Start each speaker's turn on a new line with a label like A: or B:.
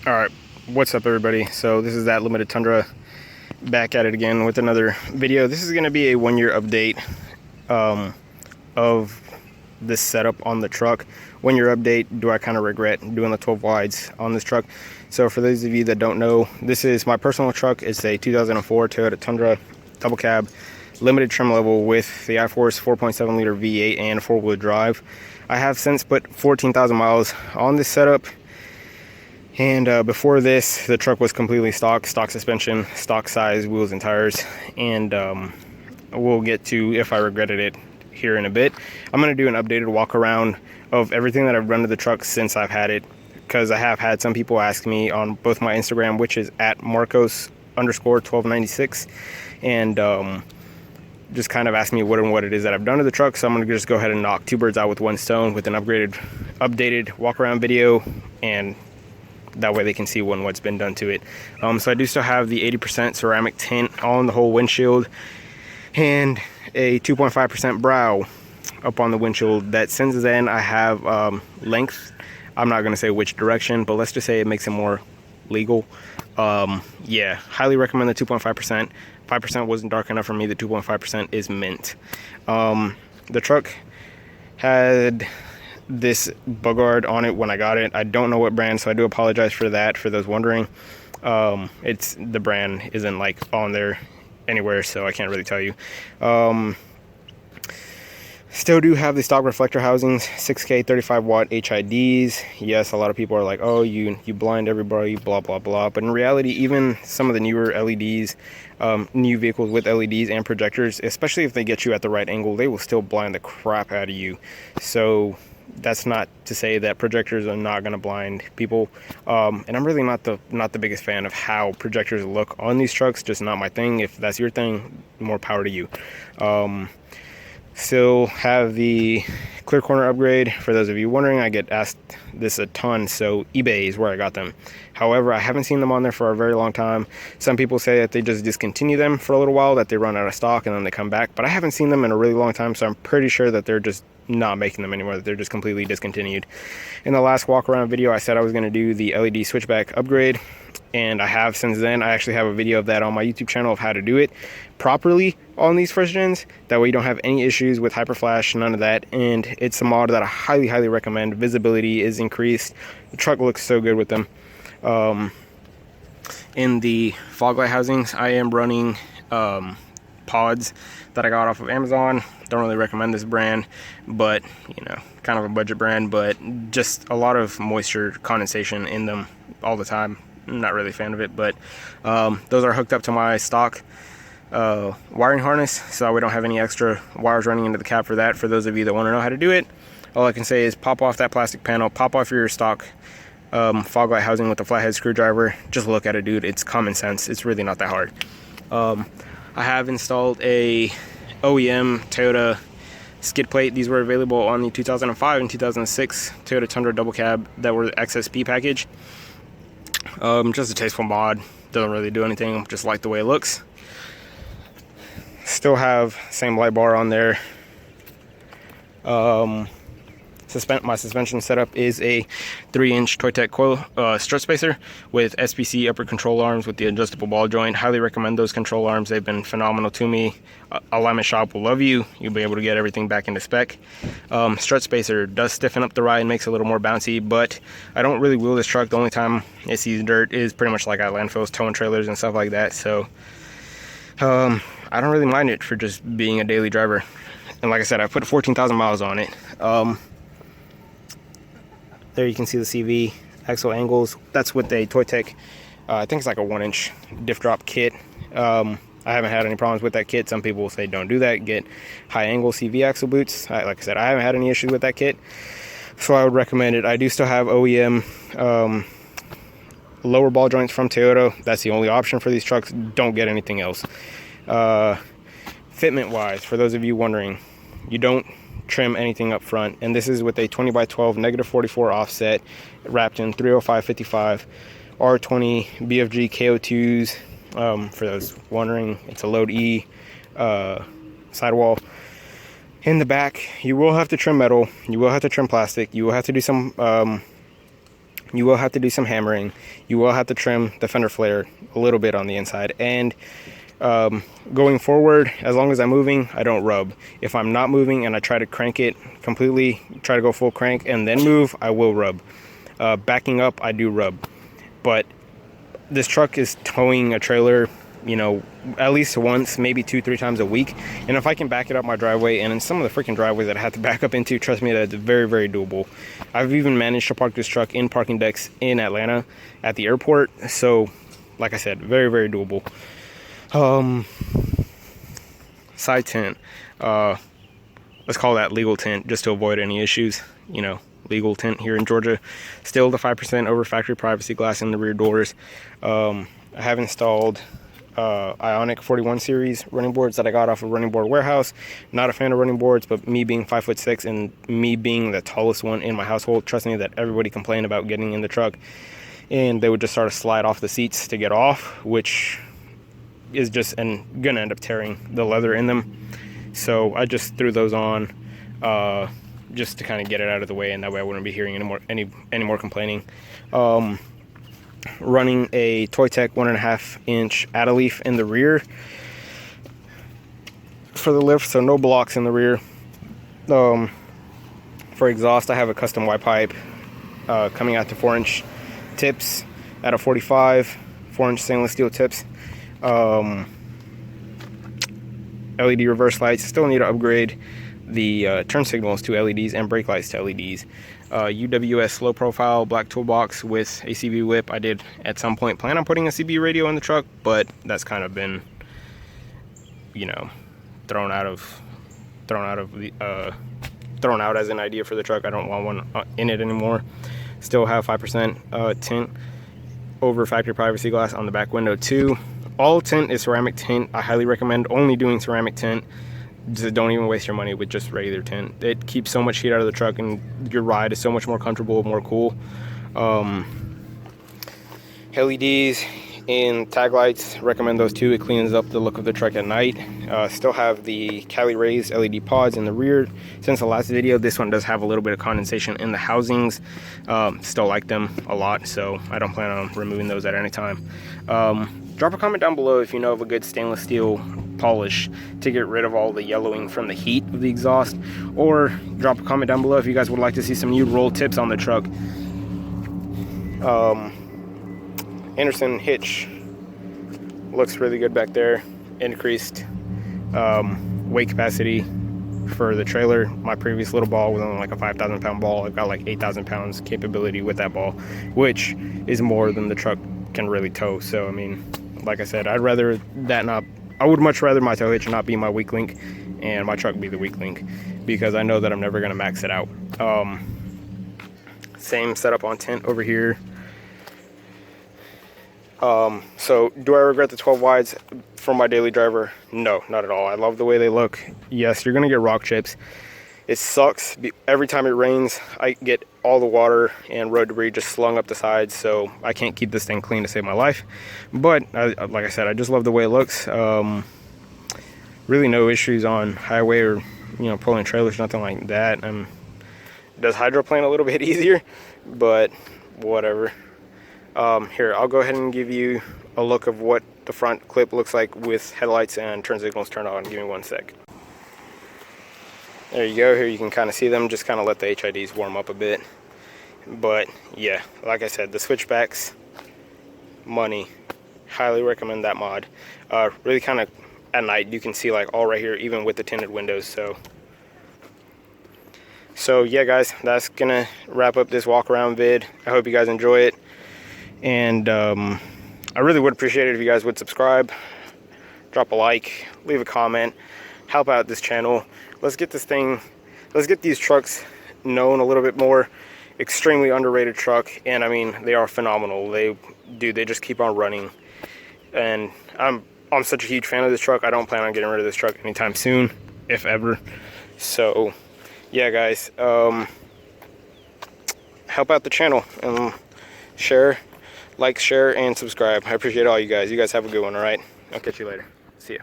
A: All right, what's up everybody? So this is that limited Tundra, back at it again with another video. This is going to be a 1 year update of this setup on the truck. 1 year update, do I kind of regret doing the 12 wides on this truck? So for those of you that don't know, this is my personal truck. It's a 2004 Toyota Tundra Double Cab, limited trim level with the iForce 4.7 liter V8 and 4-wheel drive. I have since put 14,000 miles on this setup. And before this, the truck was completely stock suspension, stock size wheels and tires. And we'll get to if I regretted it here in a bit. I'm going to do an updated walk around of everything that I've done to the truck since I've had it, because I have had some people ask me on both my Instagram, which is at Marcos_1296, and just kind of ask me what it is that I've done to the truck. So I'm going to just go ahead and knock two birds out with one stone with an updated walk around video, and that way they can see what's been done to it. So I do still have the 80% ceramic tint on the whole windshield and a 2.5% brow up on the windshield. That since then I have length. I'm not going to say which direction, but let's just say it makes it more legal. Yeah, highly recommend the 2.5%. 5% wasn't dark enough for me. The 2.5% is mint. The truck had this bug guard on it when I got it. I don't know what brand, so I do apologize for that, for those wondering. It's the brand isn't like on there anywhere, so I can't really tell you. Still do have the stock reflector housings, 6K 35 watt HIDs. Yes, a lot of people are like, oh, you blind everybody, blah blah blah, but in reality, even some of the newer LEDs, new vehicles with LEDs and projectors, especially if they get you at the right angle, they will still blind the crap out of you. So that's not to say that projectors are not going to blind people, and I'm really not the biggest fan of how projectors look on these trucks. Just not my thing. If that's your thing, more power to you. Still have the clear corner upgrade. For those of you wondering, I get asked this a ton, so eBay is where I got them. However, I haven't seen them on there for a very long time. Some people say that they just discontinue them for a little while, that they run out of stock and then they come back, but I haven't seen them in a really long time, so I'm pretty sure that they're just not making them anymore, that they're just completely discontinued. In the last walk around video, I said I was going to do the LED switchback upgrade, and I have since then. I actually have a video of that on my YouTube channel of how to do it properly on these first gens. That way you don't have any issues with hyperflash, none of that. And it's a mod that I highly recommend. Visibility is increased. The truck looks so good with them. In the fog light housings, I am running pods that I got off of Amazon. Don't really recommend this brand, but you know, kind of a budget brand, but just a lot of moisture condensation in them all the time. I'm not really a fan of it, but those are hooked up to my stock wiring harness, so we don't have any extra wires running into the cab for that. For those of you that want to know how to do it, all I can say is pop off that plastic panel, pop off your stock fog light housing with a flathead screwdriver. Just look at it, dude. It's common sense. It's really not that hard. I have installed a OEM Toyota skid plate. These were available on the 2005 and 2006 Toyota Tundra Double Cab that were the XSP package. Just a tasteful mod. Doesn't really do anything, just like the way it looks. Still have same light bar on there. My suspension setup is a 3-inch Toyota coil strut spacer with SPC upper control arms with the adjustable ball joint. Highly recommend those control arms. They've been phenomenal to me. Alignment shop will love you. You'll be able to get everything back into spec. Strut spacer does stiffen up the ride and makes it a little more bouncy, but I don't really wheel this truck. The only time it sees dirt is pretty much like at landfills, towing trailers and stuff like that. So I don't really mind it for just being a daily driver. And like I said, I put 14,000 miles on it. There you can see the CV axle angles. That's with a Toytech, I think it's like a 1-inch diff drop kit. I haven't had any problems with that kit. Some people will say don't do that, get high angle CV axle boots. Like I said, I haven't had any issues with that kit, so I would recommend it. I do still have OEM lower ball joints from Toyota. That's the only option for these trucks. Don't get anything else. Fitment wise, for those of you wondering, you don't trim anything up front, and this is with a 20x12 -44 offset wrapped in 305/55 R20 BFG KO2s. For those wondering, it's a load E sidewall. In the back, you will have to trim metal, you will have to trim plastic, you will have to do some You will have to do some hammering. You will have to trim the fender flare a little bit on the inside. And going forward, as long as I'm moving, I don't rub. If I'm not moving and I try to crank it completely, try to go full crank and then move, I will rub. Backing up, I do rub. But this truck is towing a trailer, you know, at least once, maybe 2-3 times a week. And if I can back it up my driveway, and in some of the freaking driveways that I have to back up into, trust me, that's very, very doable. I've even managed to park this truck in parking decks in Atlanta at the airport. So, like I said, very, very doable. Side tint. Let's call that legal tint, just to avoid any issues. You know, legal tint here in Georgia. Still the 5% over factory privacy glass in the rear doors. I have installed Ionic 41 series running boards that I got off of Running Board Warehouse. Not a fan of running boards, but me being 5'6" and me being the tallest one in my household, trust me that everybody complained about getting in the truck and they would just start to slide off the seats to get off, which is just gonna end up tearing the leather in them. So I just threw those on just to kind of get it out of the way, and that way I wouldn't be hearing any more complaining. Running a Toyota 1.5 inch Adaleaf in the rear for the lift, so no blocks in the rear. For exhaust, I have a custom Y pipe coming out to 4-inch tips at a 45, 4-inch stainless steel tips. LED reverse lights. Still need to upgrade the turn signals to LEDs and brake lights to LEDs. UWS low profile black toolbox with a CB whip. I did at some point plan on putting a CB radio in the truck, but that's kind of been, you know, thrown out as an idea for the truck. I don't want one in it anymore. Still have 5% tint over factory privacy glass on the back window too. All tint is ceramic tint. I highly recommend only doing ceramic tint. Just don't even waste your money with just regular tint. It keeps so much heat out of the truck and your ride is so much more comfortable, more cool. LEDs and tag lights, recommend those too. It cleans up the look of the truck at night. Still have the Cali raised LED pods in the rear. Since the last video, this one does have a little bit of condensation in the housings. Still like them a lot, so I don't plan on removing those at any time. Drop a comment down below if you know of a good stainless steel polish to get rid of all the yellowing from the heat of the exhaust, or drop a comment down below if you guys would like to see some new roll tips on the truck. Anderson hitch looks really good back there. Increased weight capacity for the trailer. My previous little ball was only like a 5,000 pound ball. I've got like 8,000 pounds capability with that ball, which is more than the truck can really tow. So I mean, like I said, I would much rather my tow hitch not be my weak link and my truck be the weak link, because I know that I'm never going to max it out. Same setup on tint over here. So do I regret the 12 wides for my daily driver? No, not at all. I love the way they look. Yes, you're going to get rock chips. It sucks. Every time it rains, I get all the water and road debris just slung up the sides, so I can't keep this thing clean to save my life. But like I said, I just love the way it looks. Really no issues on highway or, you know, pulling trailers, nothing like that. It does hydroplane a little bit easier, but whatever. Here, I'll go ahead and give you a look of what the front clip looks like with headlights and turn signals turned on. Give me one sec. There you go. Here you can kind of see them. Just kind of let the HIDs warm up a bit. But yeah, like I said, the switchbacks, money. Highly recommend that mod. Really kind of at night you can see like all right here, even with the tinted windows. So yeah, guys, that's gonna wrap up this walk around vid. I hope you guys enjoy it, and I really would appreciate it if you guys would subscribe, drop a like, leave a comment, help out this channel. Let's get these trucks known a little bit more. Extremely underrated truck, and I mean, they are phenomenal. They just keep on running, and I'm such a huge fan of this truck. I don't plan on getting rid of this truck anytime soon, if ever. So yeah, guys, help out the channel and share, like, share, and subscribe. I appreciate all you guys. You guys have a good one. All right, I'll catch you later. See ya.